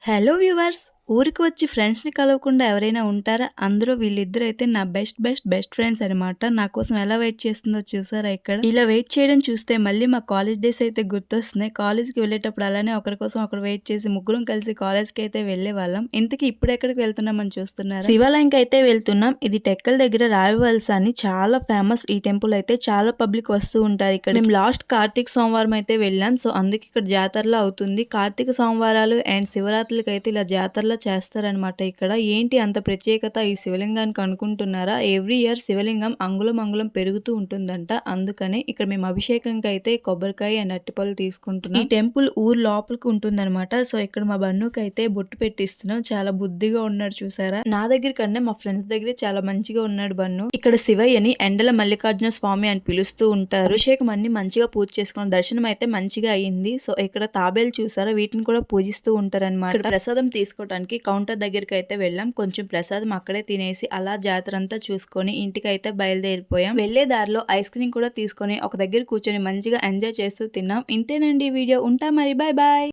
Hello viewers! ఊరికి వచ్చి ఫ్రెండ్స్‌ని కలవకుండా ఎవరైనా ఉంటారా? అందులో వీళ్ళిద్దరైతే నా బెస్ట్ ఫ్రెండ్స్ అనమాట. నా కోసం ఎలా వెయిట్ చేస్తుందో చూసారా ఇక్కడ? ఇలా వెయిట్ చేయడం చూస్తే మళ్ళీ మా కాలేజ్ డేస్ అయితే గుర్తొస్తున్నాయి. కాలేజ్‌కి వెళ్ళేటప్పుడు అలానే ఒకరి కోసం ఒకరు వెయిట్ చేసి ముగ్గురం కలిసి కాలేజ్‌కైతే వెళ్ళేవాళ్ళం. ఇంతకీ ఇప్పుడెక్కడికి వెళ్తున్నామని చూస్తున్నారా? శివాలయంకైతే వెళ్తున్నాం. ఇది టెక్కల దగ్గర రావివలస అని చాలా ఫేమస్ ఈ టెంపుల్ అయితే. చాలా పబ్లిక్ వస్తూ ఉంటారు ఇక్కడ. మేము లాస్ట్ కార్తీక సోమవారం అయితే వెళ్ళాం. సో, అందుకే ఇక్కడ జాతరలా అవుతుంది. కార్తీక సోమవారాలు అండ్ శివరాత్రులకైతే ఇలా జాతరలా చేస్తారనమాట ఇక్కడ. ఏంటి అంత ప్రత్యేకత ఈ శివలింగానికి అనుకుంటున్నారా? ఎవ్రీ ఇయర్ శివలింగం అంగుళం పెరుగుతూ ఉంటుందంట. అందుకనే ఇక్కడ మేము అభిషేకంకి అయితే కొబ్బరికాయ అండ్ అరటిపళ్ళు తీసుకుంటున్నాం. ఈ టెంపుల్ ఊరు లోపలికి ఉంటుందన్నమాట. సో, ఇక్కడ మా బన్నుకైతే బొట్టు పెట్టిస్తున్నాం. చాలా బుద్ధిగా ఉన్నాడు చూసారా? నా దగ్గర కన్నా మా ఫ్రెండ్స్ దగ్గరే చాలా మంచిగా ఉన్నాడు బన్ను. ఇక్కడ శివయ్యని ఎండల మల్లికార్జున స్వామి అని పిలుస్తూ ఉంటారు. అభిషేకం అన్ని మంచిగా పూజ చేసుకున్న దర్శనం అయితే మంచిగా అయ్యింది. సో, ఇక్కడ తాబేలు చూసారా? వీటిని కూడా పూజిస్తూ ఉంటారన్నమాట. ఇక్కడ ప్రసాదం తీసుకోవడానికి కౌంటర్ దగ్గరికి అయితే వెళ్ళాం. కొంచెం ప్రసాదం అక్కడే తినేసి అలా జాతర అంతా చూసుకొని ఇంటికైతే బయలుదేరిపోయాం. వెళ్లే దారిలో ఐస్ క్రీమ్ కూడా తీసుకొని ఒక దగ్గర కూర్చొని మంచిగా ఎంజాయ్ చేస్తూ తిన్నాం. ఇంతేనండి ఈ వీడియో. ఉంటా మరి. Bye bye.